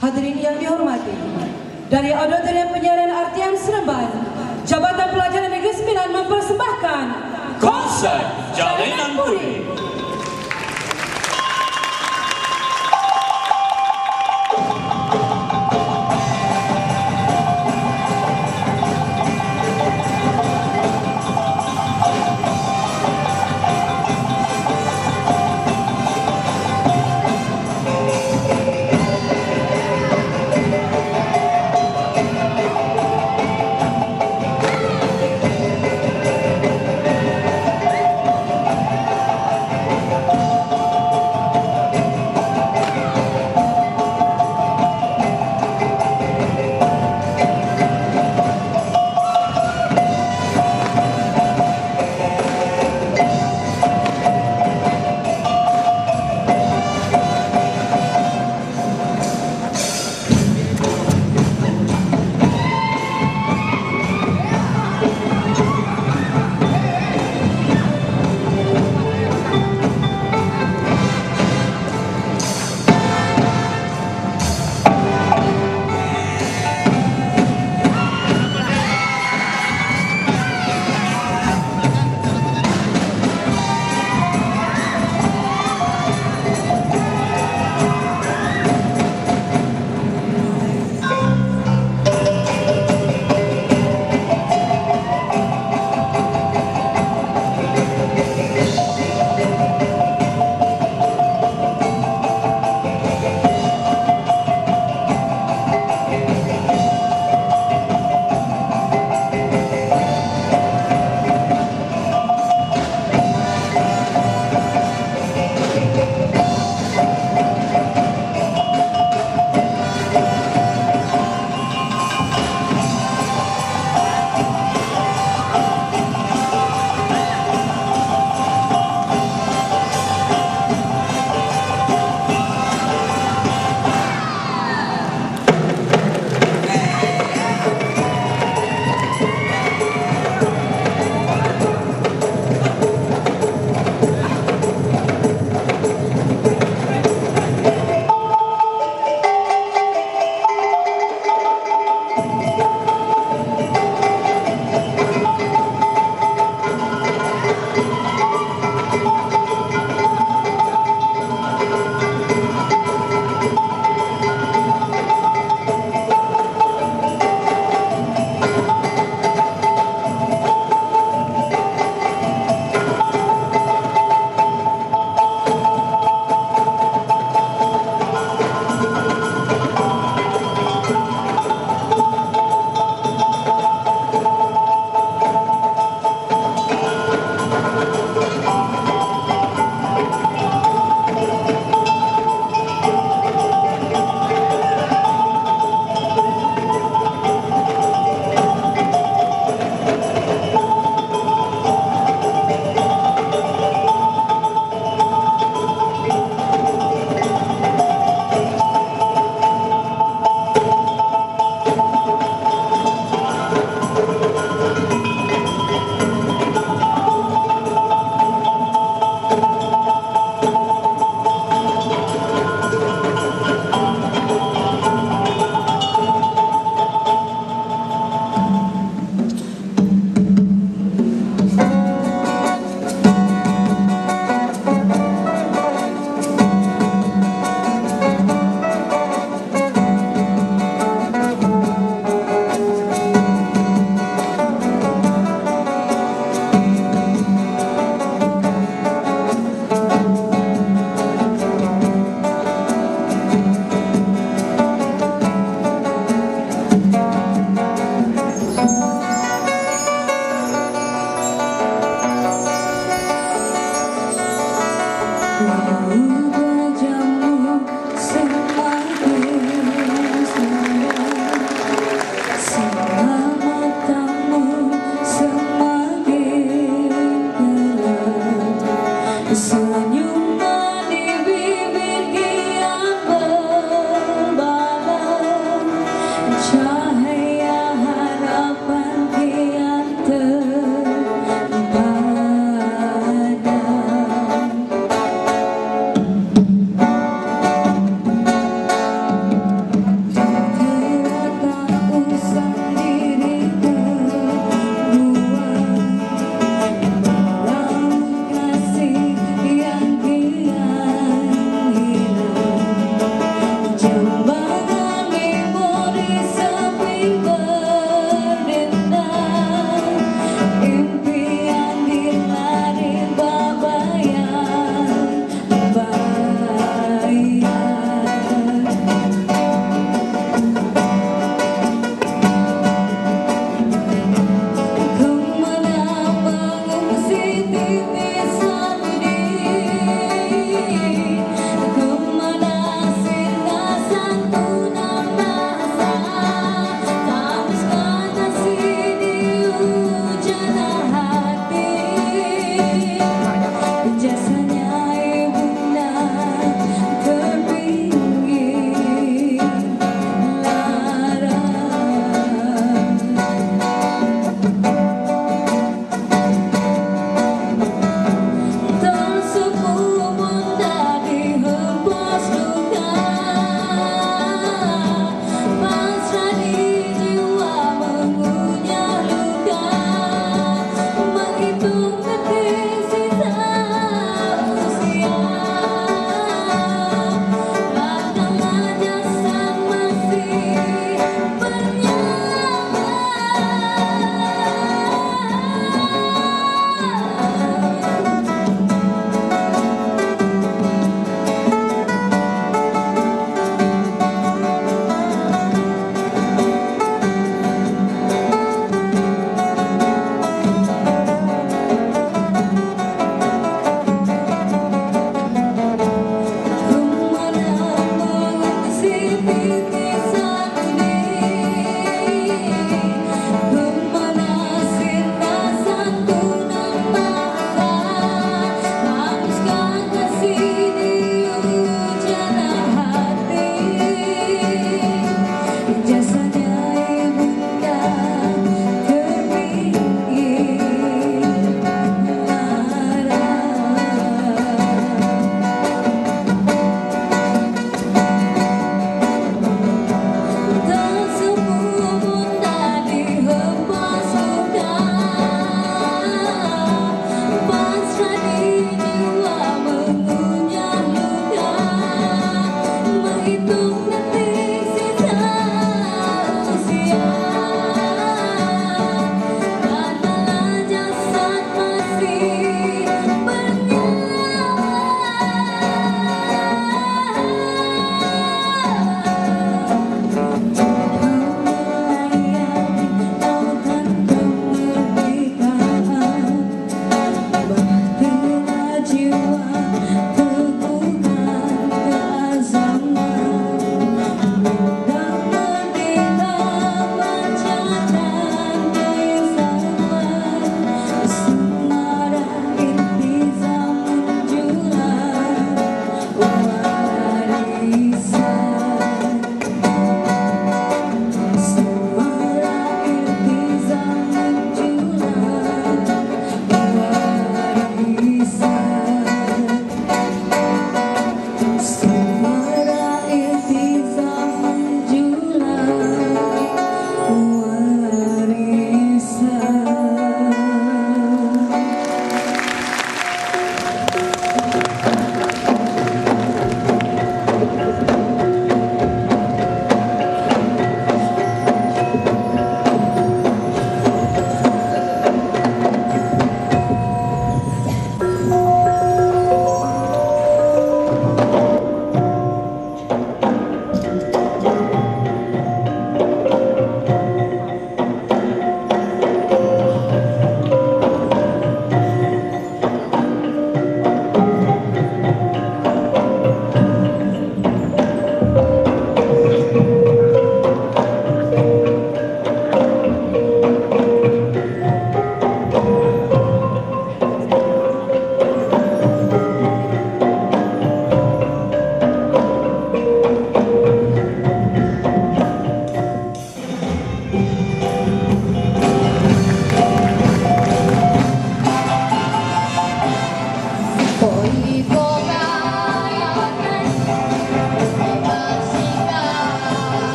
Hadirin yang dihormati, dari Auditorium Penyiaran Artian Seremban, Jabatan Pelajaran Negeri Sembilan mempersembahkan Konsert Jalinan Budi.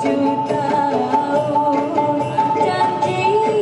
7 tahun janji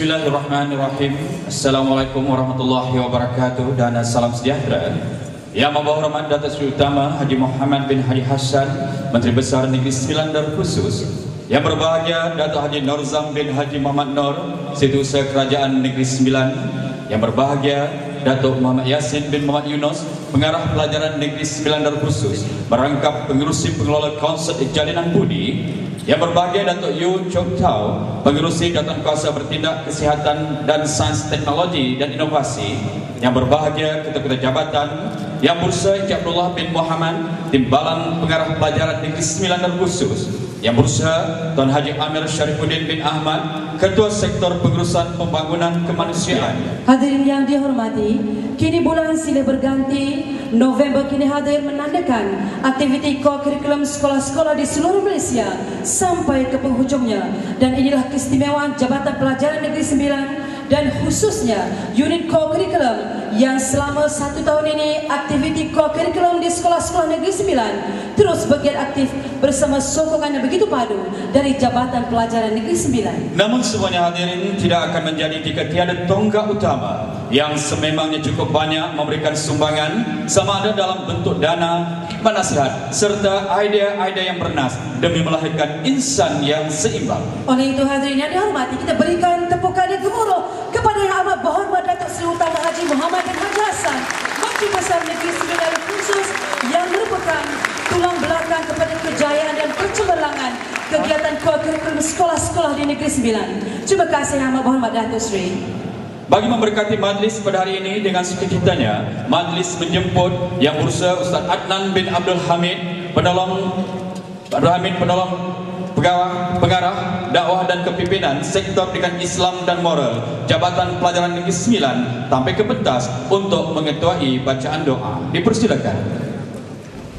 Bismillahirrahmanirrahim. Assalamualaikum warahmatullahi wabarakatuh dan salam sejahtera. Yang membawa hormat Datuk Seri Utama Haji Muhammad bin Haji Hassan, Menteri Besar Negeri Sembilan dan Khusus. Yang berbahagia Datuk Haji Norzam bin Haji Muhammad Nur, Setiausaha Kerajaan Negeri Sembilan. Yang berbahagia Datuk Muhammad Yasin bin Muhammad Yunus, Pengarah Pelajaran Negeri Sembilan dan Khusus, merangkap pengerusi pengelola konsert Jalinan Budi. Yang berbahagia Datuk Yu Chok Tau, Pengerusi Jawatan Kuasa Bertindak Kesihatan dan Sains Teknologi dan Inovasi. Yang berbahagia Ketua-Ketua Jabatan, Yang Bursa Encik Abdullah bin Muhammad, Timbalan Pengarah Pelajaran Negeri Sembilan dan Khusus. Yang Bursa Tuan Haji Amir Syarifuddin bin Ahmad, Ketua Sektor Pengurusan Pembangunan Kemanusiaan. Hadirin yang dihormati, kini bulan silih berganti. November kini hadir menandakan aktiviti ko-kurikulum sekolah-sekolah di seluruh Malaysia sampai ke penghujungnya. Dan inilah keistimewaan Jabatan Pelajaran Negeri Sembilan dan khususnya unit ko-kurikulum yang selama 1 tahun ini aktiviti ko-kurikulum di sekolah-sekolah Negeri Sembilan terus bergiat aktif bersama sokongan yang begitu padu dari Jabatan Pelajaran Negeri Sembilan. Namun semuanya hadirin tidak akan menjadi jika tiada tonggak utama yang sememangnya cukup banyak memberikan sumbangan, sama ada dalam bentuk dana, hikmat nasihat serta idea-idea yang bernas demi melahirkan insan yang seimbang. Oleh itu hadirin yang dihormati, kita berikan tepukan yang gemuruh kepada Yang Amat Berhormat Datuk Seri Utama Haji Muhammad bin Haji Hassan, Menteri Besar Negeri Sembilan Khusus, yang merupakan tulang belakang kepada kejayaan dan percemerlangan kegiatan ko-kurikulum sekolah-sekolah di Negeri Sembilan. Terima kasih Yang Amat Berhormat Datuk Seri. Bagi memberkati majlis pada hari ini dengan sukacitanya, majlis menjemput Yang Bursa Ustaz Adnan bin Abdul Hamid, penolong pengarah dakwah dan kepimpinan Sektor Pendidikan Islam dan Moral Jabatan Pelajaran Negeri Sembilan tampil ke pentas untuk mengetuai bacaan doa. Dipersilakan.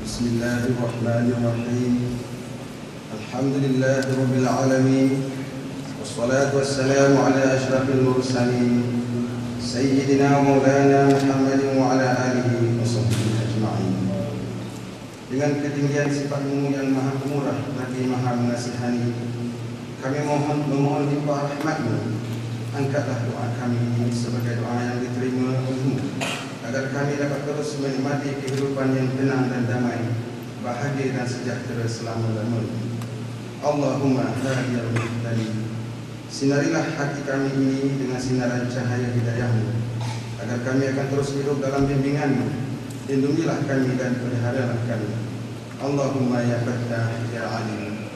Bismillahirrahmanirrahim. Alhamdulillahirabbil alamin. Wassalatu wassalamu ala asyrafil mursalin sayyidina wa maulana Muhammadin wa ala alihi wa sahbihi ajma'in. Dengan ketinggian sifat-Mu yang maha pemurah lagi maha mengasihani, kami memohon limpah rahmat-Mu. Angkatlah doa kami ini sebagai doa yang diterima oleh-Mu, agar kami dapat terus menikmati kehidupan yang tenang dan damai, bahagia dan sejahtera selama-lamanya. Allahumma hadiyal muhtadi, sinarilah hati kami ini dengan sinaran cahaya hidayah-Mu, agar kami akan terus hidup dalam bimbingan-Mu. Lindungilah kami dan peliharalah kami. Allahumma ya Fattah ya Alim.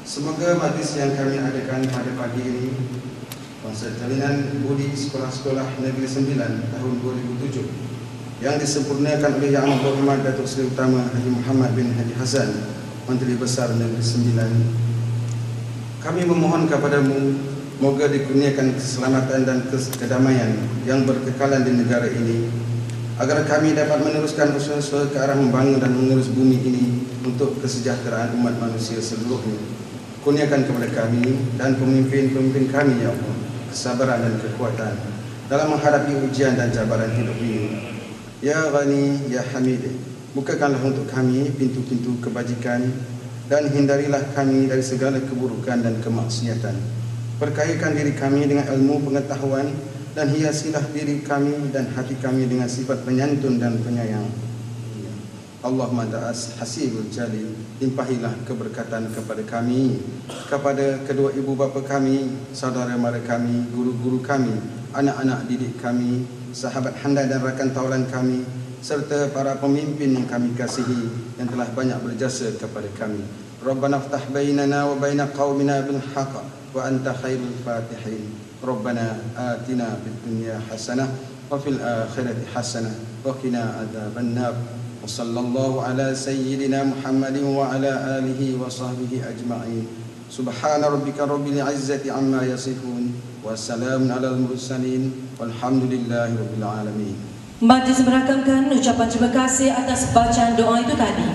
Semoga majlis yang kami adakan pada pagi ini, konsert Jalinan Budi Sekolah-Sekolah Negeri Sembilan tahun 2007, yang disempurnakan oleh Yang Amat Berhormat Datuk Seri Utama Haji Muhammad bin Haji Hassan, Menteri Besar Negeri Sembilan. Kami memohon kepada-Mu, moga dikurniakan keselamatan dan kedamaian yang berkekalan di negara ini, agar kami dapat meneruskan usaha-usaha ke arah membangun dan mengurus bumi ini untuk kesejahteraan umat manusia seluruhnya. Kurniakan kepada kami dan pemimpin-pemimpin kami, ya Allah, kesabaran dan kekuatan dalam menghadapi ujian dan cabaran hidup ini. Ya Ghani, Ya Hamid, bukakanlah untuk kami pintu-pintu kebajikan dan hindarilah kami dari segala keburukan dan kemaksiatan. Berkayakan diri kami dengan ilmu pengetahuan dan hiasilah diri kami dan hati kami dengan sifat penyantun dan penyayang. Allahumma da'as hasibul jalil, limpahilah keberkatan kepada kami, kepada kedua ibu bapa kami, saudara mara kami, guru-guru kami, anak-anak didik kami, sahabat handai dan rakan tawalan kami, serta para pemimpin yang kami kasihi yang telah banyak berjasa kepada kami. Rabbana ftah bainana wa baina qaumina bil haqq wa anta khairul fatihin. Rabbana atina fid dunya hasanah wa fil akhirati hasanah wa qina adzabannar. Wa sallallahu ala sayyidina Muhammadin wa ala alihi wa sahbihi ajma'in. Subhana rabbika rabbil izzati amma yasifun wa salamun alal mursalin walhamdulillahi rabbil alamin. Majlis merakamkan ucapan terima kasih atas bacaan doa itu tadi.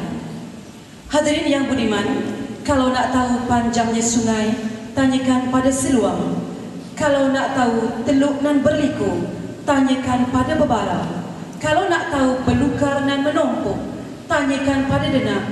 Hadirin yang budiman, kalau nak tahu panjangnya sungai, tanyakan pada seluang. Kalau nak tahu teluk nan berliku, tanyakan pada bebara. Kalau nak tahu belukar nan menumpuk, tanyakan pada denang.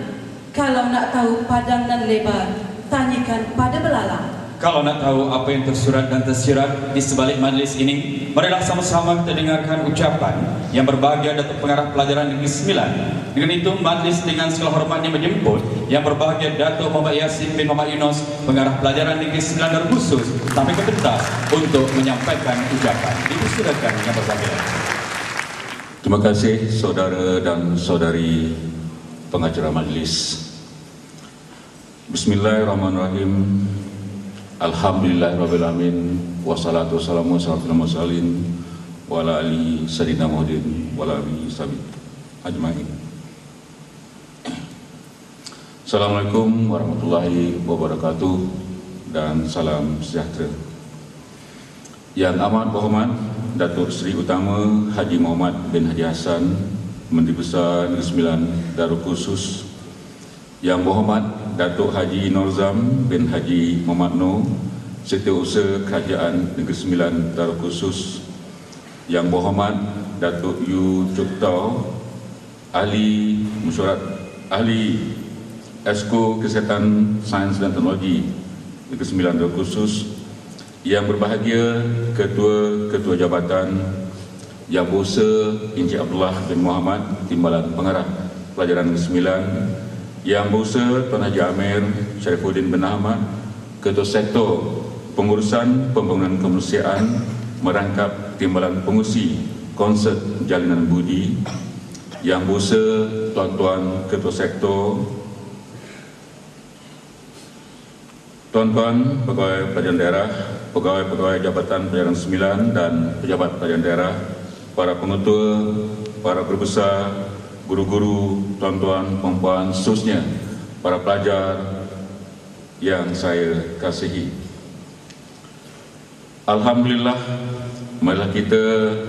Kalau nak tahu padang nan lebar, tanyakan pada belalang. Kalau nak tahu apa yang tersurat dan tersirat di sebalik majlis ini, marilah sama-sama kita dengarkan ucapan yang berbahagia Datuk Pengarah Pelajaran Negeri Sembilan. Dengan itu, majlis dengan segala hormatnya menjemput yang berbahagia Datuk Muhammad Yasin bin Muhammad Yunus, Pengarah Pelajaran Negeri Sembilan Darkhusus, sampai ke pentas untuk menyampaikan ucapan. Dipersilakan yang berbahagia. Terima kasih saudara dan saudari pengacara majlis. Bismillahirrahmanirrahim. Alhamdulillahirrahmanirrahim. Wassalatu wassalamu ala mursalin wa ala alihi sayyidina Muhammadin wa ala alihi sahbihi ajmain. Assalamualaikum warahmatullahi wabarakatuh dan salam sejahtera. Yang amat berhormat Datuk Seri Utama Haji Muhammad bin Haji Hassan, Menteri Besar Negeri Sembilan Darkhusus. Yang berhormat Datuk Haji Norzam bin Haji Muhammad Noor, Setiausaha Kerajaan Negeri Sembilan Darkhusus. Yang berhormat Datuk Yu Chuk Tau, Ahli Mesyuarat, Ahli Esko Kesihatan Sains dan Teknologi Negeri Sembilan Darkhusus. Yang berbahagia Ketua-Ketua Jabatan Yang Berusaha Encik Abdullah bin Muhammad, Timbalan Pengarah Pelajaran Negeri Sembilan. Yang Berusaha Tuan Haji Amir Syarifuddin bin Ahmad, Ketua Sektor Pengurusan Pembangunan Kemanusiaan merangkap Timbalan Pengurusi Konsert Jalinan Budi. Yang Berusaha Tuan-Tuan Ketua Sektor, Tuan-tuan Pegawai Pelajaran Daerah, Pegawai-pegawai Jabatan Pelajaran Sembilan dan Pejabat Pelajaran Daerah, para pengetua, para guru besar, guru-guru, tuan-tuan, puan-puan, seterusnya, para pelajar yang saya kasihi. Alhamdulillah, marilah kita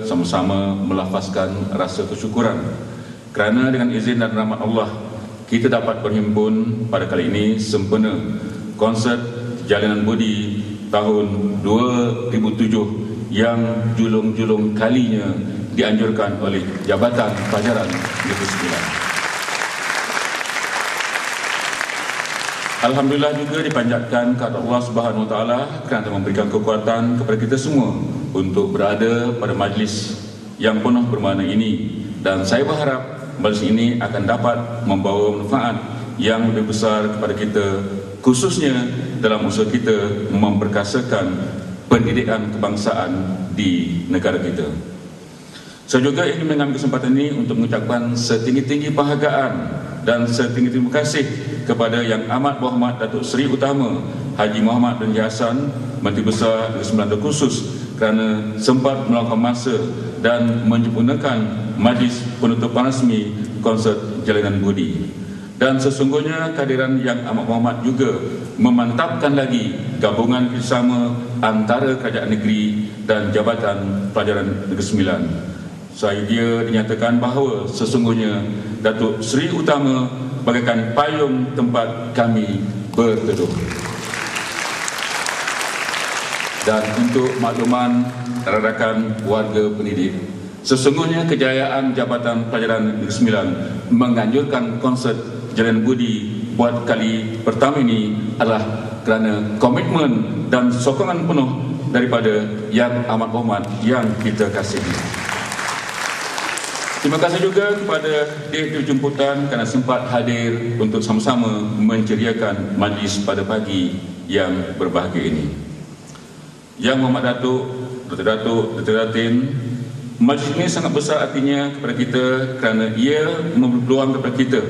sama-sama melafazkan rasa kesyukuran kerana dengan izin dan rahmat Allah, kita dapat berhimpun pada kali ini sempena konsert Jalinan Budi tahun 2007 yang julung-julung kalinya dianjurkan oleh Jabatan Pelajaran Negeri Sembilan. Alhamdulillah juga dipanjatkan kepada Allah Subhanahu Wa Taala kerana memberikan kekuatan kepada kita semua untuk berada pada majlis yang penuh bermakna ini, dan saya berharap majlis ini akan dapat membawa manfaat yang lebih besar kepada kita, khususnya dalam usaha kita memperkasakan pendidikan kebangsaan di negara kita. Saya juga ingin mengambil kesempatan ini untuk mengucapkan setinggi-tinggi penghargaan dan setinggi terima kasih kepada Yang Amat Berhormat Datuk Seri Utama Haji Muhammad bin Hassan, Menteri Besar Negeri Sembilan Darkhusus, kerana sempat meluangkan masa dan menyempurnakan majlis penutupan rasmi konsert Jalinan Budi. Dan sesungguhnya kehadiran Yang Amat Berhormat juga memantapkan lagi gabungan kerjasama antara kerajaan negeri dan Jabatan Pelajaran Negeri Sembilan. Saya dinyatakan bahawa sesungguhnya Datuk Seri Utama bagaikan payung tempat kami berteduh. Dan untuk makluman rakan-rakan warga pendidik, sesungguhnya kejayaan Jabatan Pelajaran Negeri Sembilan menganjurkan konsert Jalinan Budi buat kali pertama ini adalah kerana komitmen dan sokongan penuh daripada Yang Amat Berhormat yang kita kasihi. Terima kasih juga kepada Direktur Jemputan kerana sempat hadir untuk sama-sama menceriakan majlis pada pagi yang berbahagia ini. Yang Muhammad Datuk, Dr. Datin, majlis ini sangat besar artinya kepada kita kerana ia memberi peluang kepada kita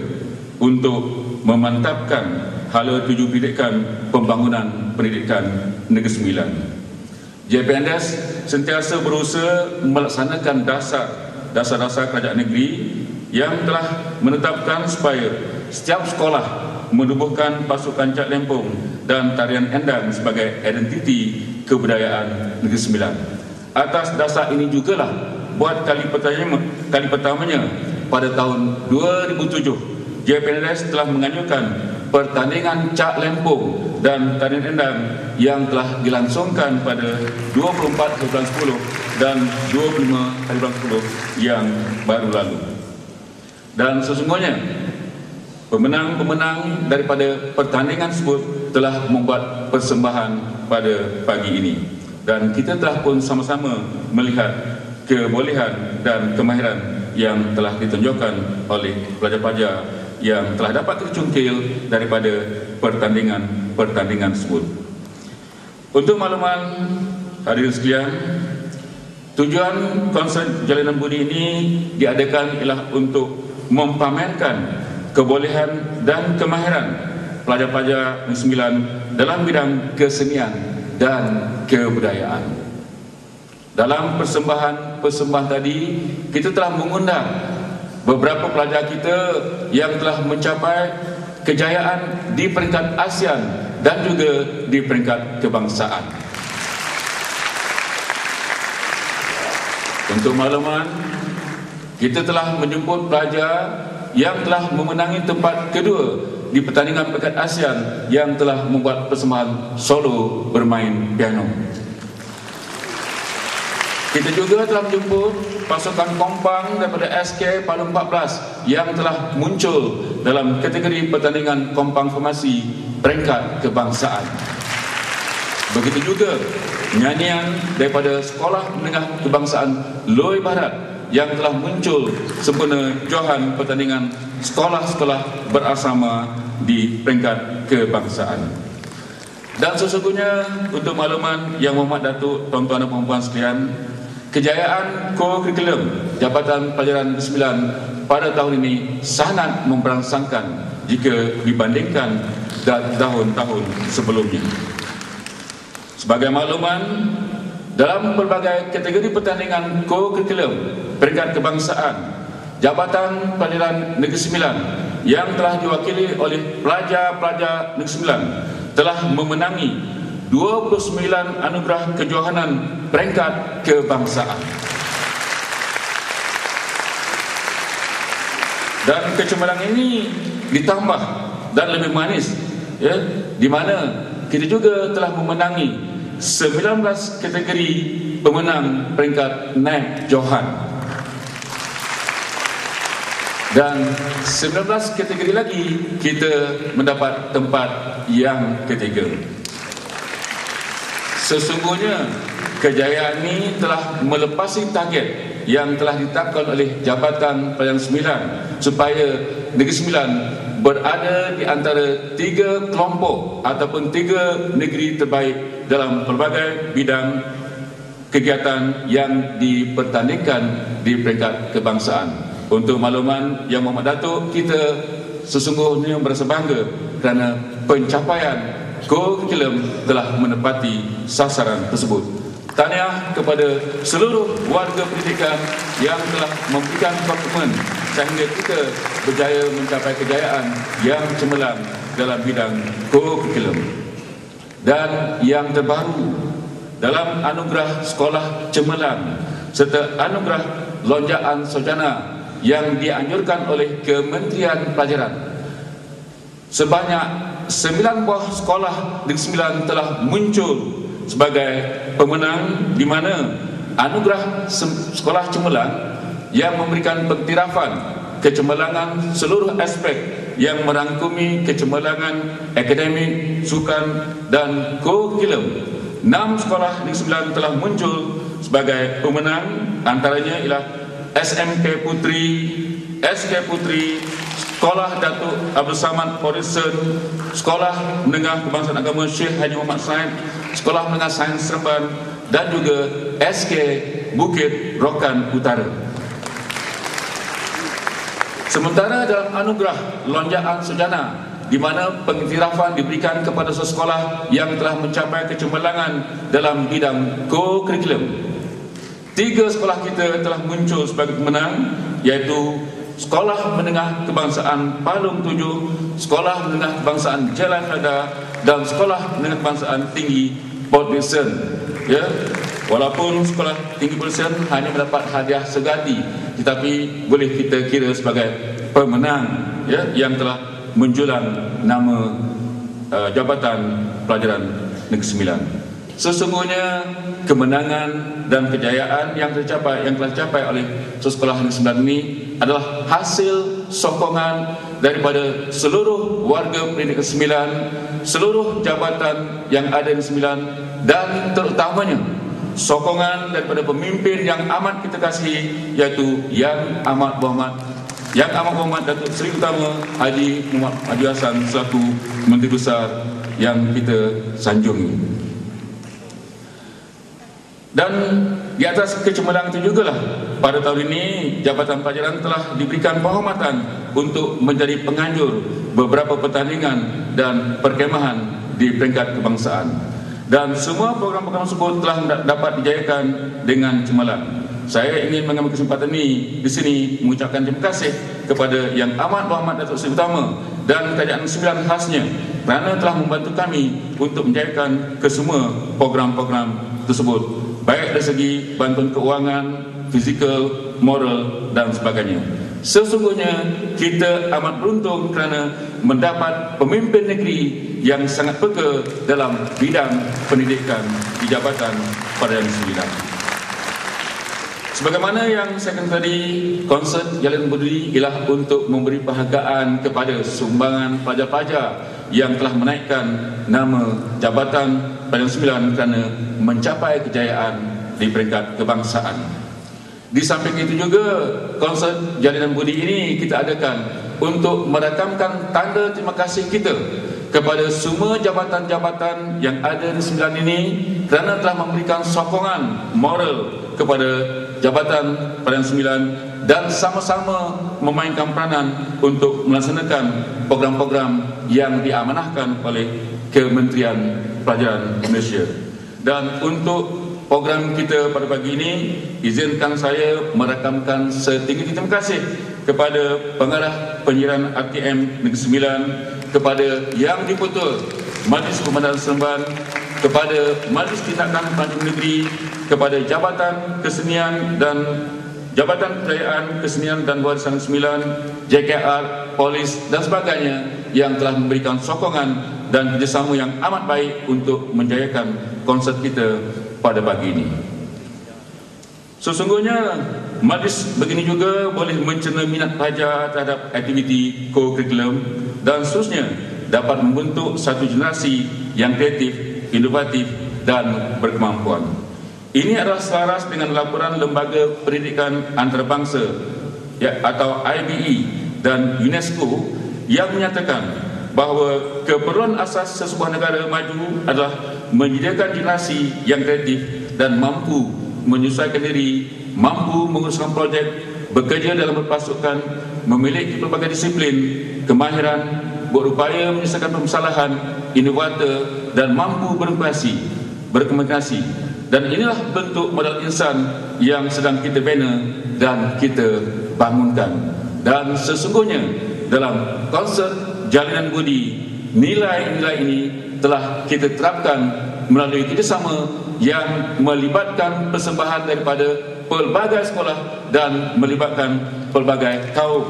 untuk memantapkan hala tuju pendidikan pembangunan pendidikan Negeri Sembilan. JPNS sentiasa berusaha melaksanakan dasar-dasar kerajaan negeri yang telah menetapkan supaya setiap sekolah menubuhkan pasukan Cak Lempung dan tarian endang sebagai identiti kebudayaan Negeri Sembilan. Atas dasar ini jugalah buat kali pertamanya pada tahun 2007 JPNS telah menganjurkan pertandingan Cak Lempung dan tarian endang yang telah dilangsungkan pada 24 bulan 10 dan 25 bulan 10 yang baru lalu. Dan sesungguhnya pemenang-pemenang daripada pertandingan tersebut telah membuat persembahan pada pagi ini, dan kita telah pun sama-sama melihat kebolehan dan kemahiran yang telah ditunjukkan oleh pelajar-pelajar yang telah dapat tercungkil daripada pertandingan tersebut. Untuk makluman hadirin sekalian, tujuan konsert Jalinan Budi ini diadakan ialah untuk mempamerkan kebolehan dan kemahiran pelajar-pelajar Negeri Sembilan dalam bidang kesenian dan kebudayaan. Dalam persembahan tadi, kita telah mengundang beberapa pelajar kita yang telah mencapai kejayaan di peringkat ASEAN dan juga di peringkat kebangsaan. Untuk makluman, kita telah menjemput pelajar yang telah memenangi tempat kedua di pertandingan peringkat ASEAN yang telah membuat persembahan solo bermain piano. Kita juga telah menjemput pasukan kompang daripada SK Palu 14 yang telah muncul dalam kategori pertandingan kompang formasi peringkat kebangsaan. Begitu juga nyanyian daripada Sekolah Menengah Kebangsaan Loei Barat yang telah muncul sempena johan pertandingan sekolah-sekolah berasrama di peringkat kebangsaan. Dan sesungguhnya untuk makluman Yang Mohd Datuk, tuan-tuan dan puan-puan sekalian, kejayaan kurikulum Jabatan Pelajaran Negeri Sembilan pada tahun ini sangat memberangsangkan jika dibandingkan dengan tahun-tahun sebelumnya. Sebagai makluman, dalam pelbagai kategori pertandingan kurikulum peringkat kebangsaan, Jabatan Pelajaran Negeri Sembilan yang telah diwakili oleh pelajar-pelajar Negeri Sembilan telah memenangi 29 anugerah kejohanan peringkat kebangsaan. Dan kecemerlangan ini ditambah dan lebih manis, ya, di mana kita juga telah memenangi 19 kategori pemenang peringkat naik johan dan 19 kategori lagi kita mendapat tempat yang ketiga. Sesungguhnya kejayaan ini telah melepasi target yang telah ditetapkan oleh Jabatan Pelajaran Sembilan supaya Negeri Sembilan berada di antara 3 kelompok ataupun 3 negeri terbaik dalam pelbagai bidang kegiatan yang dipertandingkan di peringkat kebangsaan. Untuk makluman Yang Mohd Datuk, kita sesungguhnya berasa bangga kerana pencapaian kurikulum telah menepati sasaran tersebut. Tahniah kepada seluruh warga pendidikan yang telah memberikan komitmen sehingga kita berjaya mencapai kejayaan yang cemerlang dalam bidang kurikulum. Dan yang terbaru, dalam anugerah sekolah cemerlang serta anugerah lonjakan sarjana yang dianjurkan oleh Kementerian Pelajaran, sebanyak 9 buah sekolah Negeri Sembilan telah muncul sebagai pemenang, di mana anugerah sekolah cemerlang yang memberikan pengiktirafan kecemerlangan seluruh aspek yang merangkumi kecemerlangan akademik, sukan dan kurikulum. 6 sekolah Negeri Sembilan telah muncul sebagai pemenang, antaranya ialah SMK Putri, SK Putri, Sekolah Datuk Abdul Samad Morrison, Sekolah Menengah Kebangsaan Agama Syekh Haji Muhammad Said, Sekolah Menengah Sains Seremban dan juga SK Bukit Rokan Utara. Sementara dalam anugerah lonjakan sarjana, di mana pengiktirafan diberikan kepada sekolah yang telah mencapai kecemerlangan dalam bidang kurikulum, 3 sekolah kita telah muncul sebagai pemenang, iaitu Sekolah Menengah Kebangsaan Palung 7, Sekolah Menengah Kebangsaan Jalan Rada dan Sekolah Menengah Kebangsaan Tinggi Port Dickson. Ya, walaupun Sekolah Tinggi Port Dickson hanya mendapat hadiah segati, tetapi boleh kita kira sebagai pemenang, ya, yang telah menjulang nama Jabatan Pelajaran Negeri Sembilan. Sesungguhnya kemenangan dan kejayaan yang telah dicapai oleh sekolah Negeri Sembilan ini adalah hasil sokongan daripada seluruh warga pendidikan Sembilan, seluruh jabatan yang ada di Sembilan, dan terutamanya sokongan daripada pemimpin yang amat kita kasihi, iaitu Yang Amat Berhormat Datuk Seri Utama Haji Muhammad Haji Hassan selaku Menteri Besar yang kita sanjungi. Dan di atas kecemerlangan itu jugalah pada tahun ini Jabatan Pelajaran telah diberikan penghormatan untuk menjadi penganjur beberapa pertandingan dan perkemahan di peringkat kebangsaan. Dan semua program-program tersebut telah dapat dijayakan dengan cemerlang. Saya ingin mengambil kesempatan ini di sini mengucapkan terima kasih kepada Yang Amat Berhormat Datuk Seri Utama dan Kerajaan Sembilan khasnya kerana telah membantu kami untuk menjayakan kesemua program-program tersebut, baik dari segi bantuan keuangan, fizikal, moral dan sebagainya. Sesungguhnya kita amat beruntung kerana mendapat pemimpin negeri yang sangat peka dalam bidang pendidikan di Jabatan Pelajaran Sembilan. Sebagaimana yang saya katakan tadi, konsert Jalinan Budi ialah untuk memberi penghargaan kepada sumbangan pelajar-pelajar yang telah menaikkan nama Jabatan Pelajaran Sembilan kerana mencapai kejayaan di peringkat kebangsaan. Di samping itu juga, konsert Jalinan Budi ini kita adakan untuk merakamkan tanda terima kasih kita kepada semua jabatan-jabatan yang ada di Sembilan ini kerana telah memberikan sokongan moral kepada Jabatan Pelajaran Sembilan dan sama-sama memainkan peranan untuk melaksanakan program-program yang diamanahkan oleh Kementerian Pelajaran Malaysia. Dan untuk program kita pada pagi ini, izinkan saya merakamkan setinggi terima kasih kepada Pengarah Penyiaran RTM Negeri Sembilan, kepada Yang Dipertua Majlis Pemandangan Seremban, kepada Majlis Tindakan Pelancong Negeri, kepada Jabatan Kesenian dan Jabatan Kejayaan Kesenian dan Warisan Sembilan, JKR, Polis dan sebagainya yang telah memberikan sokongan dan kerjasama yang amat baik untuk menjayakan konsert kita pada pagi ini. Sesungguhnya majlis begini juga boleh mencerna minat pelajar terhadap aktiviti co-curriculum dan seterusnya dapat membentuk satu generasi yang kreatif, inovatif dan berkemampuan. Ini adalah selaras dengan laporan Lembaga Pendidikan Antarabangsa atau IBE dan UNESCO yang menyatakan bahawa keperluan asas sesebuah negara maju adalah menyediakan generasi yang kreatif dan mampu menyesuaikan diri, mampu menguruskan projek, bekerja dalam berpasukan, memiliki pelbagai disiplin, kemahiran, berupaya menyelesaikan permasalahan, inovator dan mampu berkomunikasi. Dan inilah bentuk modal insan yang sedang kita bina dan kita bangunkan. Dan sesungguhnya dalam konsert Jalinan Budi, nilai-nilai ini telah kita terapkan melalui kerjasama yang melibatkan persembahan daripada pelbagai sekolah dan melibatkan pelbagai kaum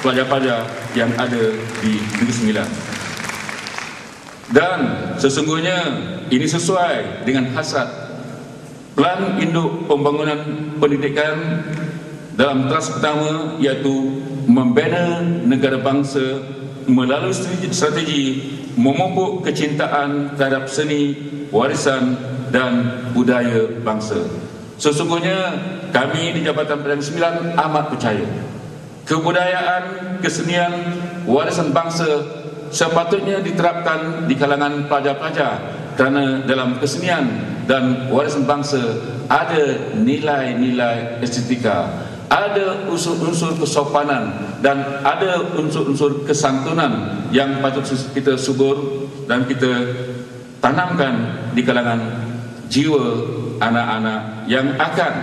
pelajar-pelajar yang ada di Negeri Sembilan. Dan sesungguhnya ini sesuai dengan hasrat Plan Induk Pembangunan Pendidikan dalam teras pertama, iaitu membina negara bangsa melalui strategi memupuk kecintaan terhadap seni, warisan dan budaya bangsa. Sesungguhnya kami di Jabatan Pelajaran Sembilan amat percaya kebudayaan, kesenian, warisan bangsa sepatutnya diterapkan di kalangan pelajar-pelajar kerana dalam kesenian dan warisan bangsa ada nilai-nilai estetika, ada unsur-unsur kesopanan dan ada unsur-unsur kesantunan yang patut kita subur dan kita tanamkan di kalangan jiwa anak-anak yang akan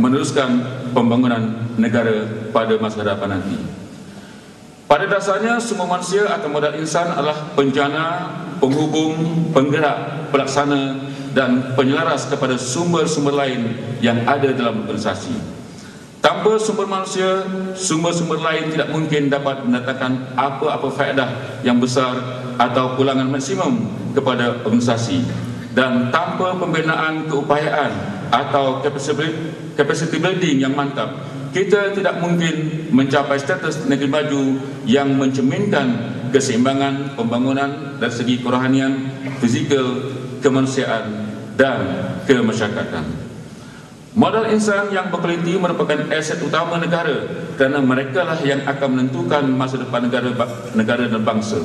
meneruskan pembangunan negara pada masa hadapan nanti. Pada dasarnya semua manusia atau modal insan adalah penjana, penghubung, penggerak, pelaksana dan penyelaras kepada sumber-sumber lain yang ada dalam organisasi. Tanpa sumber manusia, sumber-sumber lain tidak mungkin dapat mendatangkan apa-apa faedah yang besar atau pulangan maksimum kepada organisasi. Dan tanpa pembinaan keupayaan atau capacity building yang mantap, kita tidak mungkin mencapai status negeri maju yang mencerminkan keseimbangan pembangunan dari segi kerohanian, fizikal, kemanusiaan dan kemasyarakatan. Modal insan yang berkualiti merupakan aset utama negara kerana merekalah yang akan menentukan masa depan negara dan bangsa.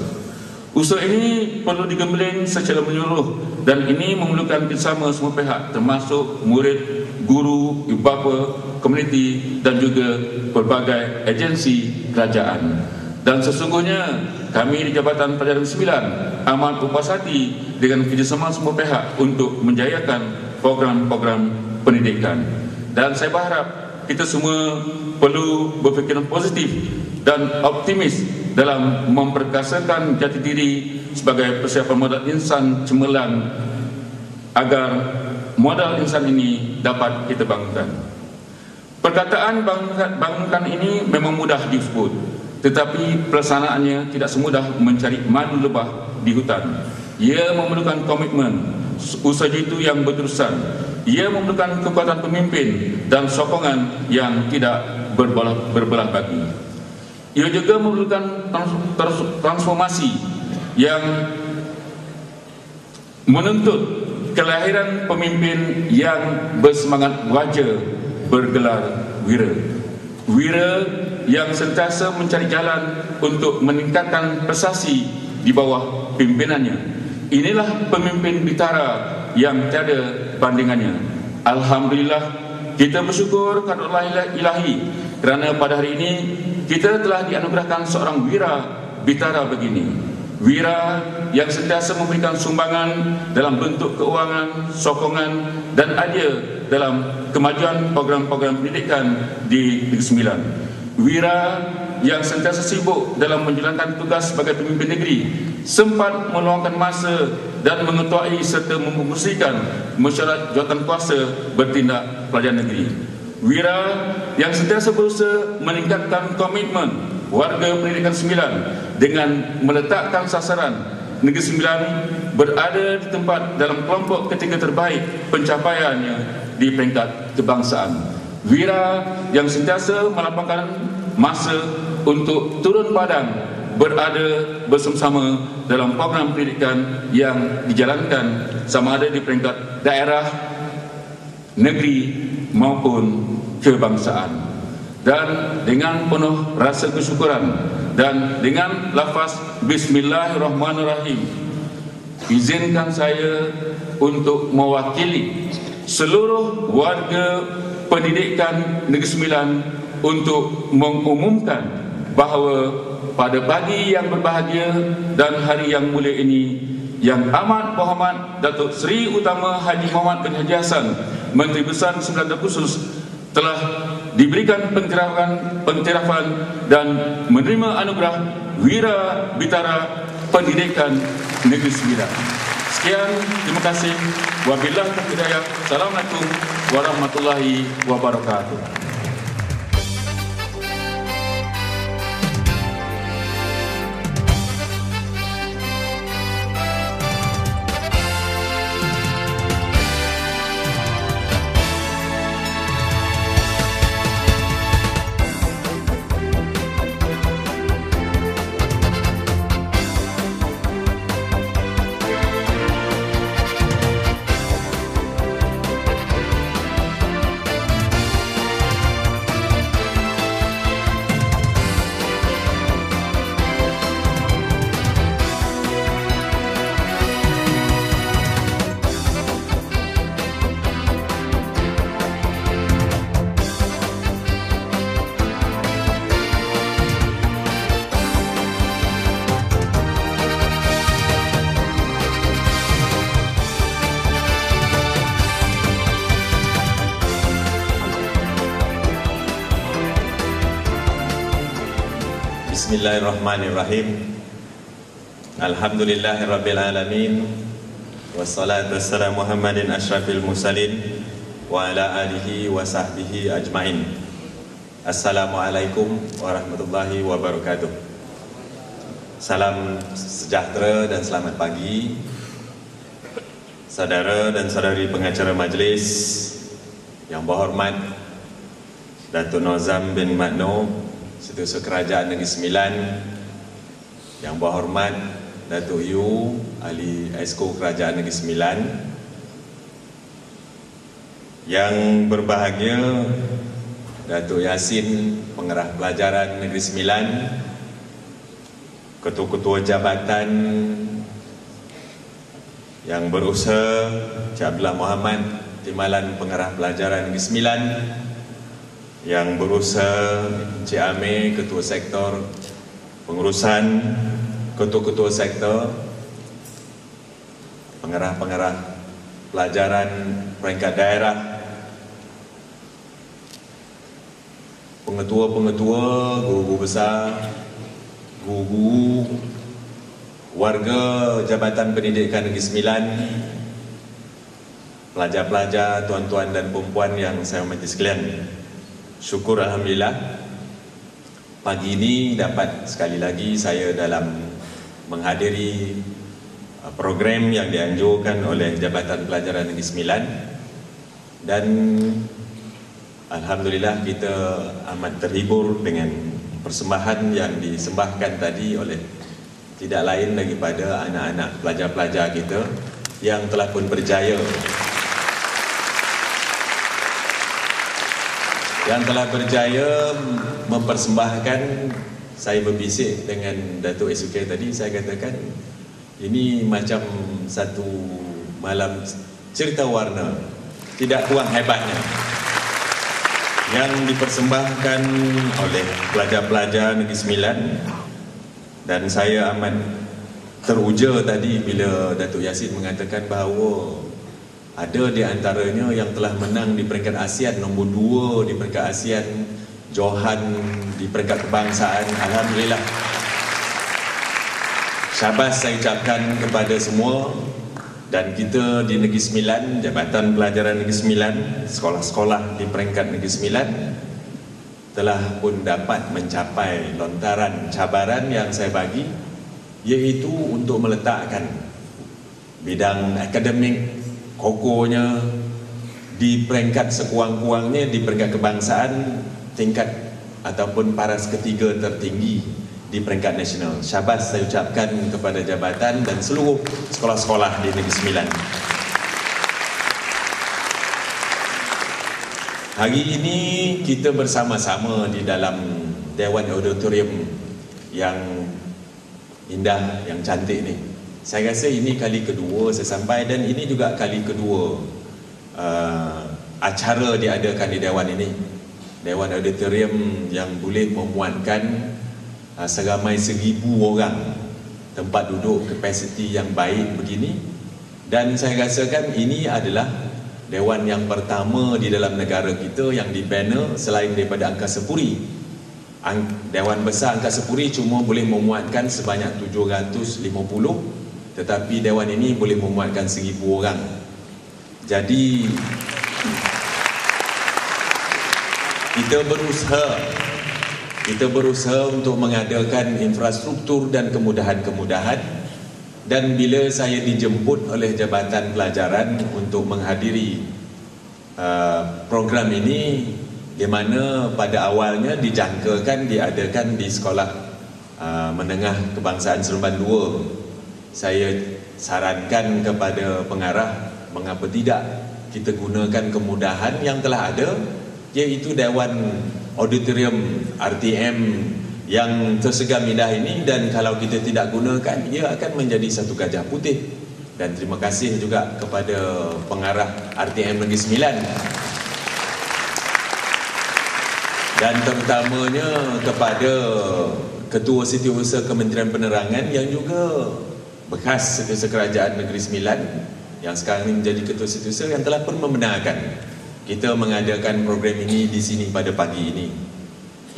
Usaha ini perlu digembleng secara menyeluruh dan ini memerlukan kerjasama semua pihak termasuk murid, guru, ibu bapa, komuniti dan juga pelbagai agensi kerajaan. Dan sesungguhnya kami di Jabatan Pelajaran 9 amat berpuas hati dengan kerjasama semua pihak untuk menjayakan program-program pendidikan. Dan saya berharap kita semua perlu berfikiran positif dan optimis dalam memperkasakan jati diri sebagai persiapan modal insan cemerlang agar modal insan ini dapat kita bangunkan. Perkataan bangunkan ini memang mudah disebut, tetapi pelaksanaannya tidak semudah mencari madu lebah di hutan. Ia memerlukan komitmen, usaha jitu yang berterusan. Ia memerlukan kekuatan pemimpin dan sokongan yang tidak berbelah bagi. Ia juga memerlukan transformasi yang menuntut kelahiran pemimpin yang bersemangat waja bergelar wira. Wira yang sentiasa mencari jalan untuk meningkatkan prestasi di bawah pimpinannya. Inilah pemimpin Bitara yang tiada bandingannya. Alhamdulillah, kita bersyukur kepada Allah Ilahi kerana pada hari ini kita telah dianugerahkan seorang wira Bitara begini. Wira yang sentiasa memberikan sumbangan dalam bentuk keuangan, sokongan dan adil dalam kemajuan program-program pendidikan di Negeri Sembilan. Wira yang sentiasa sibuk dalam menjalankan tugas sebagai pemimpin negeri, sempat meluangkan masa dan mengetuai serta mempromosikan mesyuarat jawatan kuasa bertindak pelajaran negeri. Wira yang sentiasa berusaha meningkatkan komitmen warga pendidikan Sembilan dengan meletakkan sasaran Negeri Sembilan berada di tempat dalam kelompok ketiga terbaik pencapaiannya di peringkat kebangsaan. Wira yang sentiasa melapangkan masa untuk turun padang berada bersama-sama dalam program pendidikan yang dijalankan sama ada di peringkat daerah, negeri maupun kebangsaan. Dan dengan penuh rasa kesyukuran dan dengan lafaz Bismillahirrahmanirrahim, izinkan saya untuk mewakili seluruh warga pendidikan Negeri Sembilan untuk mengumumkan bahawa pada pagi yang berbahagia dan hari yang mulia ini, Yang Amat Berhormat Datuk Seri Utama Haji Muhammad bin Haji Hassan, Menteri Besar Sembilan Khusus, telah diberikan pengiktirafan dan menerima anugerah Wira Bitara Pendidikan Negeri Sembilan. Sekian, terima kasih. Wabillahi taufiq wal hidayah. Assalamualaikum warahmatullahi wabarakatuh. Bismillahirrahmanirrahim. Alhamdulillahirabbil alamin. Wassalatu wassalamu Muhammadin asyrafil mursalin wa ala alihi wa sahbihi ajmain. Assalamualaikum warahmatullahi wabarakatuh. Salam sejahtera dan selamat pagi saudara dan saudari pengacara majlis yang berhormat, Datuk Nozam bin Makno, Setiausaha Kerajaan Negeri Sembilan, Yang Berhormat Datuk Yu, Ahli Esko Kerajaan Negeri Sembilan, yang berbahagia Datuk Yassin, Pengarah Pelajaran Negeri Sembilan, ketua-ketua jabatan yang berusaha, Cik Abdullah Muhammad, Timbalan Pengarah Pelajaran Negeri Sembilan, yang berusaha, Cik Amir, Ketua Sektor Pengurusan, ketua-ketua sektor, pengarah-pengarah pelajaran peringkat daerah, pengetua-pengetua, guru-guru besar, guru-guru, warga Jabatan Pendidikan Negeri Sembilan, pelajar-pelajar, tuan-tuan dan puan-puan yang saya hormati sekalian. Syukur Alhamdulillah, pagi ini dapat sekali lagi saya dalam menghadiri program yang dianjurkan oleh Jabatan Pelajaran Negeri Sembilan, dan Alhamdulillah kita amat terhibur dengan persembahan yang disembahkan tadi oleh tidak lain daripada anak-anak pelajar-pelajar kita yang telah pun berjaya mempersembahkan. Saya berbisik dengan Datuk SUK tadi, saya katakan ini macam satu malam cerita warna, tidak kurang hebatnya, yang dipersembahkan oleh pelajar-pelajar Negeri Sembilan. Dan saya amat teruja tadi bila Datuk Yassin mengatakan bahawa ada di antaranya yang telah menang di peringkat ASEAN, nombor 2 di peringkat ASEAN, Johan di peringkat kebangsaan. Alhamdulillah. Syabas saya ucapkan kepada semua, dan kita di Negeri Sembilan, Jabatan Pelajaran Negeri Sembilan, sekolah-sekolah di peringkat Negeri Sembilan telah pun dapat mencapai lontaran cabaran yang saya bagi, iaitu untuk meletakkan bidang akademik kokohnya di peringkat sekurang-kurangnya di peringkat kebangsaan, tingkat ataupun paras ketiga tertinggi di peringkat nasional. Syabas saya ucapkan kepada jabatan dan seluruh sekolah-sekolah di Negeri Sembilan. Hari ini kita bersama-sama di dalam Dewan Auditorium yang indah, yang cantik ni. Saya rasa ini kali kedua saya sampai, dan ini juga kali kedua acara diadakan di Dewan ini. Dewan Auditorium yang boleh memuatkan seramai 1,000 orang, tempat duduk kapasiti yang baik begini. Dan saya rasakan ini adalah Dewan yang pertama di dalam negara kita yang dibina selain daripada Angkasa Puri. Dewan Besar Angkasa Puri cuma boleh memuatkan sebanyak 750, tetapi Dewan ini boleh memuatkan 1,000 orang. Jadi kita berusaha untuk mengadakan infrastruktur dan kemudahan-kemudahan. Dan bila saya dijemput oleh Jabatan Pelajaran untuk menghadiri program ini, di mana pada awalnya dijangkakan diadakan di Sekolah Menengah Kebangsaan Seremban 2, saya sarankan kepada pengarah mengapa tidak kita gunakan kemudahan yang telah ada, iaitu Dewan Auditorium RTM yang tersegam indah ini. Dan kalau kita tidak gunakan, ia akan menjadi satu gajah putih. Dan terima kasih juga kepada pengarah RTM Negeri Sembilan, dan terutamanya kepada Ketua Setiausaha Kementerian Penerangan yang juga bekas Setiausaha Kerajaan Negeri Sembilan, yang sekarang ini menjadi Ketua Setiausaha, yang telah pun membenarkan kita mengadakan program ini di sini pada pagi ini.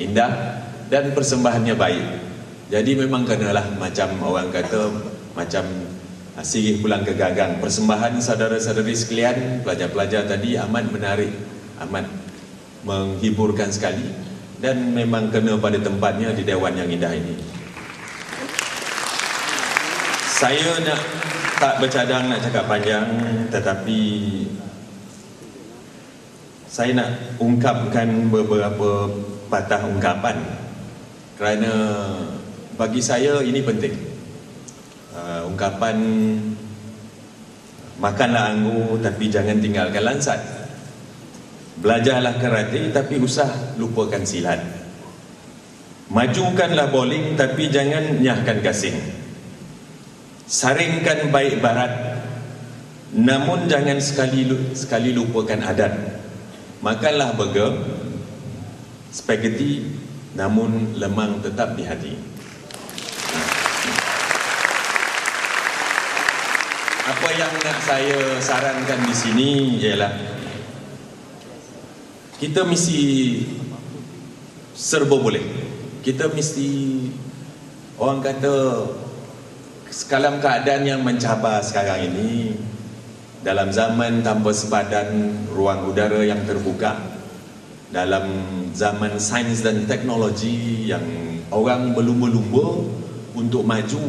Indah dan persembahannya baik. Jadi memang kenalah macam orang kata, macam sirih pulang ke gagang. Persembahan saudara-saudari sekalian, pelajar-pelajar tadi amat menarik, amat menghiburkan sekali, dan memang kena pada tempatnya di Dewan yang indah ini. Saya tak bercadang nak cakap panjang, tetapi saya nak ungkapkan beberapa patah ungkapan kerana bagi saya ini penting. Ungkapan makanlah anggur tapi jangan tinggalkan lansat. Belajarlah karate tapi usah lupakan silat. Majukanlah bowling tapi jangan nyahkan gasing. Saringkan baik barat namun jangan sekali lupakan adat. Makanlah burger, spaghetti, namun lemang tetap di hati. Apa yang nak saya sarankan di sini ialah kita mesti serba boleh. Kita mesti, orang kata, dalam keadaan yang mencabar sekarang ini, dalam zaman tanpa sepadan ruang udara yang terbuka, dalam zaman sains dan teknologi yang orang berlumba-lumba untuk maju,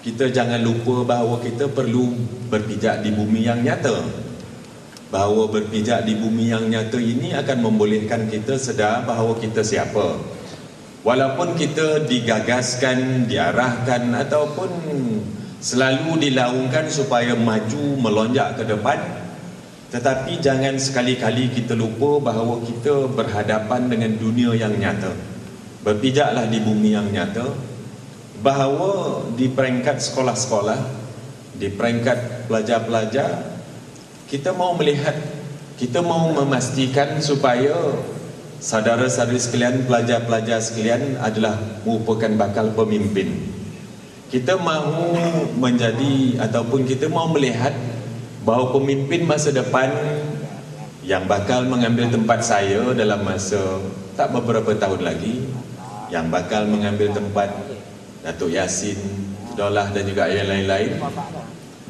kita jangan lupa bahawa kita perlu berpijak di bumi yang nyata. Bahawa berpijak di bumi yang nyata ini akan membolehkan kita sedar bahawa kita siapa. Walaupun kita digagaskan, diarahkan ataupun selalu dilaungkan supaya maju melonjak ke depan, tetapi jangan sekali-kali kita lupa bahawa kita berhadapan dengan dunia yang nyata. Berpijaklah di bumi yang nyata, bahawa di peringkat sekolah-sekolah, di peringkat pelajar-pelajar, kita mau melihat, kita mau memastikan supaya saudara-saudari sekalian, pelajar-pelajar sekalian adalah merupakan bakal pemimpin. Kita mahu menjadi ataupun kita mahu melihat bahawa pemimpin masa depan yang bakal mengambil tempat saya dalam masa tak beberapa tahun lagi, yang bakal mengambil tempat Datuk Yassin, Daulah dan juga yang lain-lain,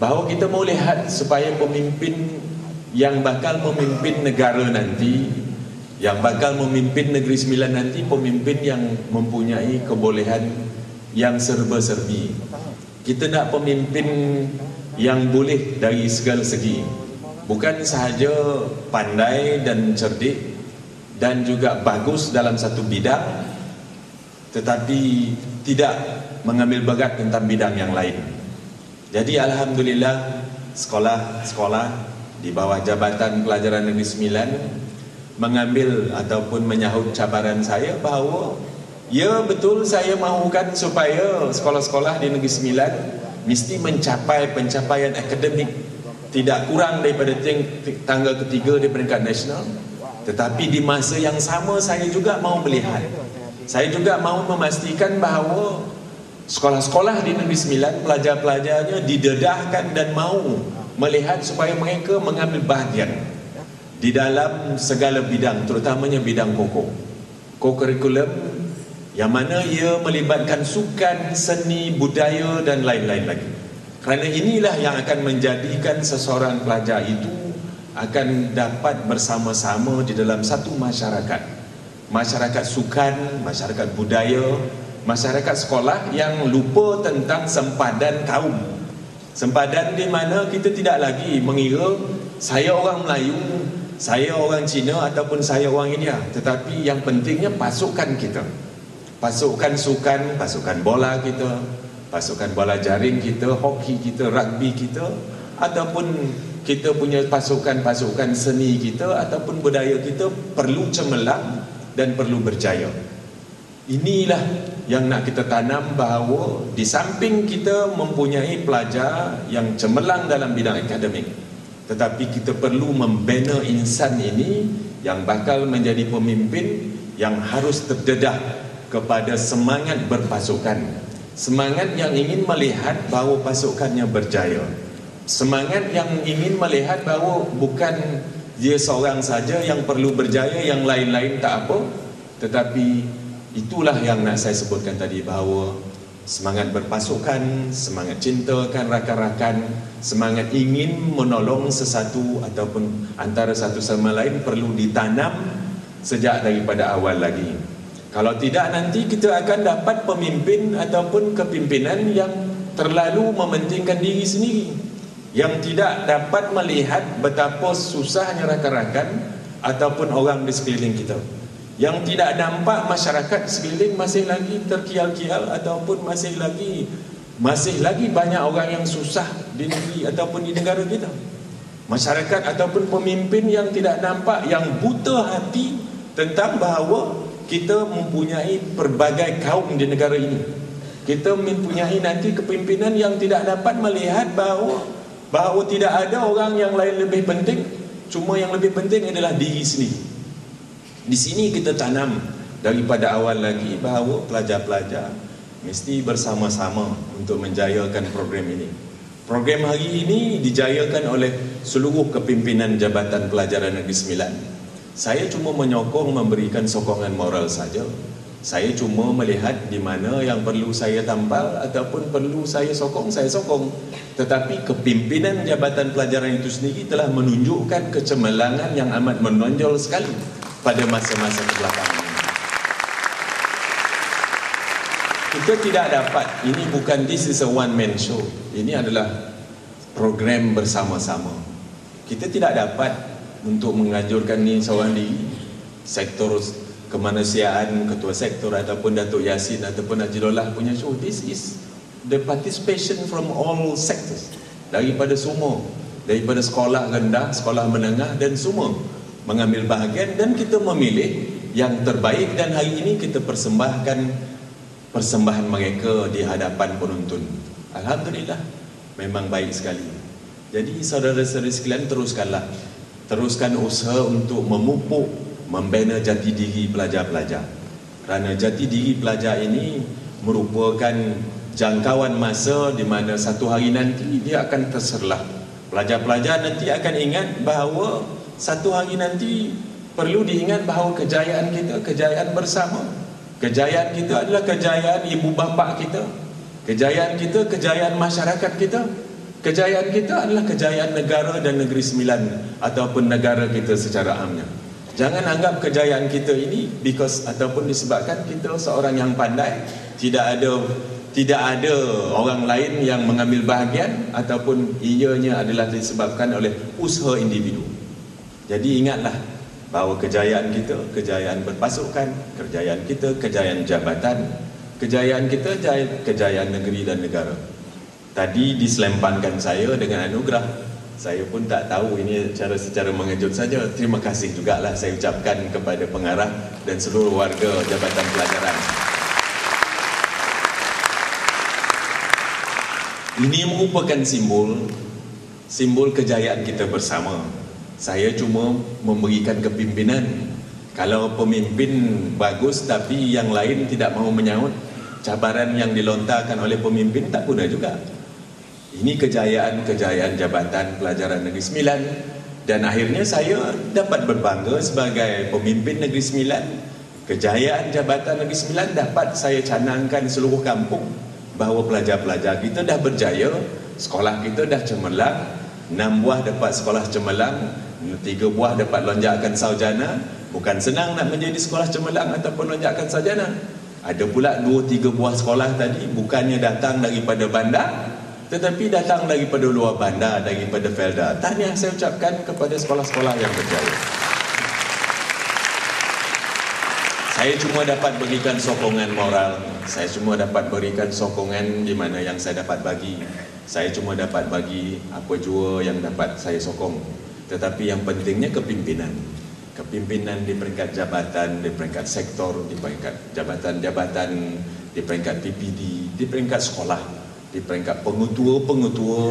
bahawa kita mahu lihat supaya pemimpin yang bakal memimpin negara nanti, yang bakal memimpin Negeri Sembilan nanti, pemimpin yang mempunyai kebolehan yang serba-serbi. Kita nak pemimpin yang boleh dari segala segi, bukan sahaja pandai dan cerdik dan juga bagus dalam satu bidang, tetapi tidak mengambil berat tentang bidang yang lain. Jadi alhamdulillah, sekolah-sekolah di bawah Jabatan Pelajaran Negeri Sembilan mengambil ataupun menyahut cabaran saya bahawa ya betul, saya mahukan supaya sekolah-sekolah di Negeri Sembilan mesti mencapai pencapaian akademik tidak kurang daripada tangga ketiga di peringkat nasional. Tetapi di masa yang sama saya juga mahu melihat, saya juga mahu memastikan bahawa sekolah-sekolah di Negeri Sembilan, pelajar-pelajarnya didedahkan dan mahu melihat supaya mereka mengambil bahagian di dalam segala bidang, terutamanya bidang co-curriculum, yang mana ia melibatkan sukan, seni, budaya dan lain-lain lagi. Kerana inilah yang akan menjadikan seseorang pelajar itu akan dapat bersama-sama di dalam satu masyarakat. Masyarakat sukan, masyarakat budaya, masyarakat sekolah yang lupa tentang sempadan kaum. Sempadan di mana kita tidak lagi mengira saya orang Melayu, saya orang Cina ataupun saya orang India, tetapi yang pentingnya pasukan kita. Pasukan sukan, pasukan bola kita, pasukan bola jaring kita, hoki kita, rugby kita, ataupun kita punya pasukan-pasukan seni kita ataupun budaya kita perlu cemerlang dan perlu berjaya. Inilah yang nak kita tanam, bahawa di samping kita mempunyai pelajar yang cemerlang dalam bidang akademik, tetapi kita perlu membina insan ini yang bakal menjadi pemimpin yang harus terdedah kepada semangat berpasukan, semangat yang ingin melihat bahawa pasukannya berjaya, semangat yang ingin melihat bahawa bukan dia seorang saja yang perlu berjaya, yang lain-lain tak apa. Tetapi itulah yang nak saya sebutkan tadi, bahawa semangat berpasukan, semangat cintakan rakan-rakan, semangat ingin menolong sesuatu ataupun antara satu sama lain perlu ditanam sejak daripada awal lagi. Kalau tidak, nanti kita akan dapat pemimpin ataupun kepimpinan yang terlalu mementingkan diri sendiri, yang tidak dapat melihat betapa susahnya rakan-rakan ataupun orang di sekeliling kita. Yang tidak nampak, masyarakat sekeliling masih lagi terkial-kial ataupun masih lagi banyak orang yang susah di negeri ataupun di negara kita. Masyarakat ataupun pemimpin yang tidak nampak, yang buta hati tentang bahawa kita mempunyai pelbagai kaum di negara ini. Kita mempunyai nanti kepimpinan yang tidak dapat melihat bahawa tidak ada orang yang lain lebih penting. Cuma yang lebih penting adalah diri sendiri. Di sini kita tanam daripada awal lagi bahawa pelajar-pelajar mesti bersama-sama untuk menjayakan program ini. Program hari ini dijayakan oleh seluruh kepimpinan Jabatan Pelajaran Negeri Sembilan. Saya cuma menyokong, memberikan sokongan moral saja. Saya cuma melihat di mana yang perlu saya tampal ataupun perlu saya sokong, saya sokong. Tetapi kepimpinan Jabatan Pelajaran itu sendiri telah menunjukkan kecemerlangan yang amat menonjol sekali pada masa-masa kebelakangan. Kita tidak dapat, ini bukan this is a one man show. Ini adalah program bersama-sama. Kita tidak dapat untuk menganjurkan ni seorang diri. Sektor kemanusiaan, ketua sektor ataupun Datuk Yassin ataupun Haji Lolah punya show. This is the participation from all sectors. Daripada semua, daripada sekolah rendah, sekolah menengah dan semua mengambil bahagian dan kita memilih yang terbaik dan hari ini kita persembahkan persembahan mereka di hadapan penonton. Alhamdulillah, memang baik sekali. Jadi saudara-saudari sekalian, teruskan usaha untuk memupuk, membina jati diri pelajar-pelajar. Kerana jati diri pelajar ini merupakan jangkauan masa di mana satu hari nanti dia akan terserlah. Pelajar-pelajar nanti akan ingat bahawa satu hari nanti perlu diingat bahawa kejayaan kita, kejayaan bersama. Kejayaan kita adalah kejayaan ibu bapa kita. Kejayaan kita, kejayaan masyarakat kita. Kejayaan kita adalah kejayaan negara dan negeri Sembilan ataupun negara kita secara amnya. Jangan anggap kejayaan kita ini ataupun disebabkan kita seorang yang pandai, tidak ada orang lain yang mengambil bahagian ataupun ianya adalah disebabkan oleh usaha individu. Jadi ingatlah bahawa kejayaan kita, kejayaan berpasukan, kejayaan kita, kejayaan jabatan, kejayaan kita, kejayaan negeri dan negara. Tadi diselempankan saya dengan anugerah. Saya pun tak tahu, ini secara mengejut saja. Terima kasih jugalah saya ucapkan kepada pengarah dan seluruh warga Jabatan Pelajaran. Ini merupakan simbol kejayaan kita bersama. Saya cuma memberikan kepimpinan. Kalau pemimpin bagus tapi yang lain tidak mahu menyahut cabaran yang dilontarkan oleh pemimpin, tak guna juga. Ini kejayaan Jabatan Pelajaran Negeri Sembilan. Dan akhirnya saya dapat berbangga sebagai pemimpin Negeri Sembilan. Kejayaan Jabatan Negeri Sembilan dapat saya canangkan seluruh kampung bahawa pelajar-pelajar kita dah berjaya. Sekolah kita dah cemerlang. 6 buah dapat sekolah cemerlang, 3 buah dapat lonjakan sarjana. Bukan senang nak menjadi sekolah cemerlang ataupun lonjakan sarjana. Ada pula 2-3 buah sekolah tadi bukannya datang daripada bandar, tetapi datang daripada luar bandar, daripada Felda. Tahniah saya ucapkan kepada sekolah-sekolah yang berjaya. Saya cuma dapat berikan sokongan moral. Saya cuma dapat berikan sokongan di mana yang saya dapat bagi. Saya cuma dapat bagi apa jua yang dapat saya sokong. Tetapi yang pentingnya kepimpinan. Kepimpinan di peringkat jabatan, di peringkat sektor, di peringkat jabatan-jabatan, di peringkat PPD, di peringkat sekolah, di peringkat pengetua-pengetua,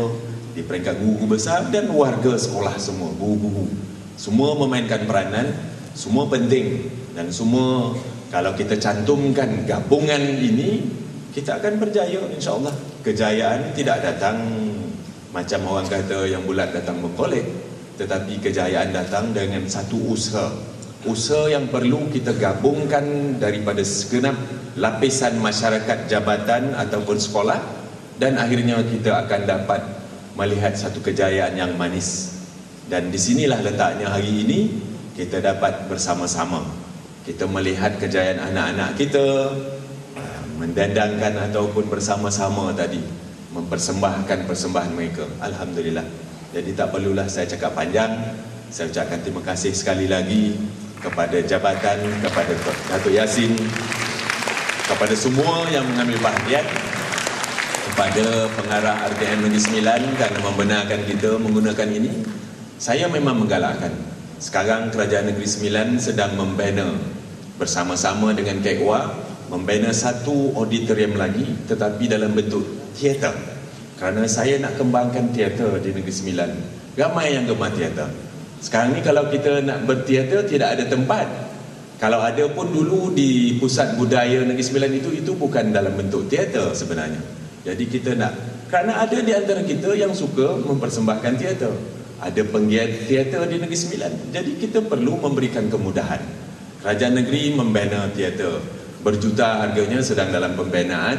di peringkat guru besar dan warga sekolah semua, guru-guru. Semua memainkan peranan, semua penting. Dan semua kalau kita cantumkan gabungan ini, kita akan berjaya insya-Allah. Kejayaan tidak datang macam orang kata yang bulat datang mengkolek, tetapi kejayaan datang dengan satu usaha. Usaha yang perlu kita gabungkan daripada segenap lapisan masyarakat, jabatan ataupun sekolah, dan akhirnya kita akan dapat melihat satu kejayaan yang manis. Dan disinilah letaknya hari ini kita dapat bersama-sama. Kita melihat kejayaan anak-anak kita, mendandangkan ataupun bersama-sama tadi mempersembahkan persembahan mereka. Alhamdulillah. Jadi tak perlulah saya cakap panjang. saya ucapkan terima kasih sekali lagi kepada jabatan, kepada Datuk Yassin, kepada semua yang mengambil bahagian, kepada pengarah RTM Negeri Sembilan kerana membenarkan kita menggunakan ini. Saya memang menggalakkan. Sekarang Kerajaan Negeri Sembilan sedang membina bersama-sama dengan KEKWA, membina satu auditorium lagi tetapi dalam bentuk teater. Kerana saya nak kembangkan teater di Negeri Sembilan. Ramai yang gemar teater. Sekarang ni kalau kita nak berteater tidak ada tempat. Kalau ada pun dulu di Pusat Budaya Negeri Sembilan itu bukan dalam bentuk teater sebenarnya. Jadi kita nak, kerana ada di antara kita yang suka mempersembahkan teater. Ada penggiat teater di Negeri Sembilan. Jadi kita perlu memberikan kemudahan. Kerajaan negeri membina teater. Berjuta harganya sedang dalam pembinaan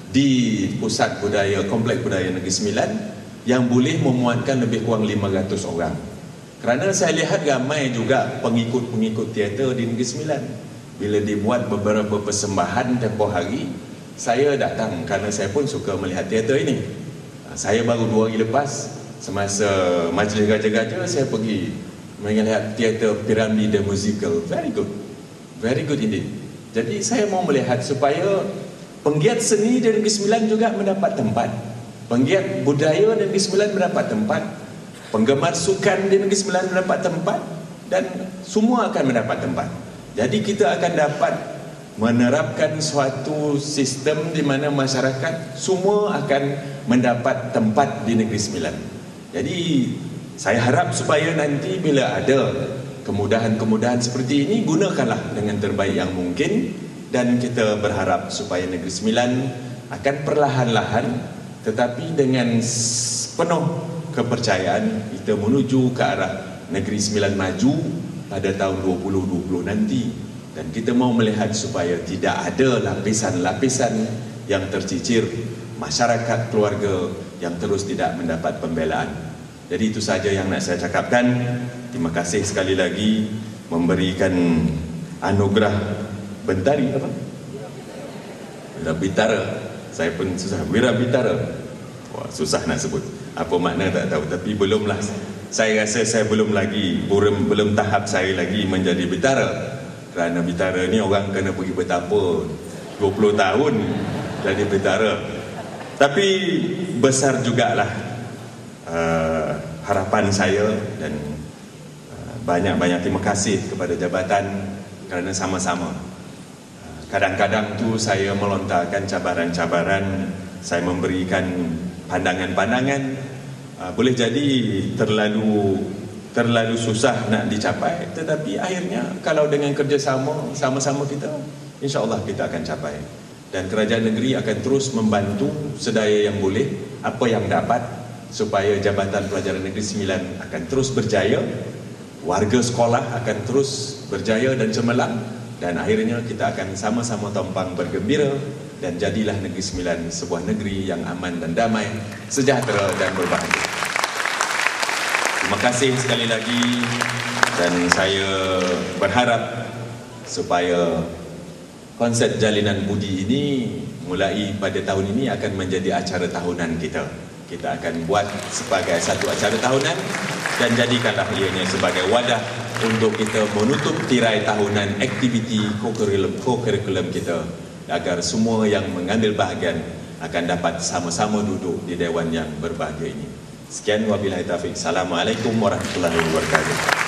di Pusat Budaya, Kompleks Budaya Negeri Sembilan yang boleh memuatkan lebih kurang 500 orang. Kerana saya lihat ramai juga pengikut-pengikut teater di Negeri Sembilan. Bila dibuat beberapa persembahan tempoh hari, saya datang kerana saya pun suka melihat teater ini. Saya baru 2 hari lepas, semasa majlis Gajah-Gajah, saya pergi melihat teater Piramida Musical. Very good. Very good indeed. Jadi saya mau melihat supaya penggiat seni di Negeri Sembilan juga mendapat tempat. Penggiat budaya di Negeri Sembilan mendapat tempat. Penggemar sukan di Negeri Sembilan mendapat tempat. Dan semua akan mendapat tempat. Jadi kita akan dapat menerapkan suatu sistem di mana masyarakat semua akan mendapat tempat di Negeri Sembilan. Jadi saya harap supaya nanti bila ada kemudahan-kemudahan seperti ini, gunakanlah dengan terbaik yang mungkin. Dan kita berharap supaya Negeri Sembilan akan perlahan-lahan tetapi dengan penuh kepercayaan kita menuju ke arah Negeri Sembilan maju pada tahun 2020 nanti. Dan kita mau melihat supaya tidak ada lapisan-lapisan yang tercicir, masyarakat, keluarga yang terus tidak mendapat pembelaan. Jadi itu saja yang nak saya cakapkan. Terima kasih sekali lagi memberikan anugerah Bentari apa? Wira Bitara. Saya pun susah. Wira Bitara. Wah, susah nak sebut. Apa makna tak tahu. Tapi belumlah. Saya rasa saya belum lagi, belum tahap saya lagi menjadi Bitara. Kerana Bitara ni orang kena pergi bertapa 20 tahun jadi Bitara. Tapi besar jugalah harapan saya dan banyak-banyak terima kasih kepada jabatan kerana sama-sama. Kadang-kadang tu saya melontarkan cabaran-cabaran, saya memberikan pandangan-pandangan, boleh jadi terlalu susah nak dicapai, tetapi akhirnya kalau dengan kerjasama sama-sama kita, insya-Allah kita akan capai. Dan kerajaan negeri akan terus membantu sedaya yang boleh, apa yang dapat, supaya Jabatan Pelajaran Negeri Sembilan akan terus berjaya, warga sekolah akan terus berjaya dan cemerlang, dan akhirnya kita akan sama-sama tumpang bergembira dan jadilah Negeri Sembilan sebuah negeri yang aman dan damai, sejahtera dan berbahagia. Terima kasih sekali lagi, dan saya berharap supaya konsert Jalinan Budi ini mulai pada tahun ini akan menjadi acara tahunan kita. Kita akan buat sebagai satu acara tahunan dan jadikanlah ianya sebagai wadah untuk kita menutup tirai tahunan aktiviti co-curriculum kita, agar semua yang mengambil bahagian akan dapat sama-sama duduk di dewan yang berbahagia ini. Sekian, wabillahi taufiq. Assalamualaikum warahmatullahi wabarakatuh.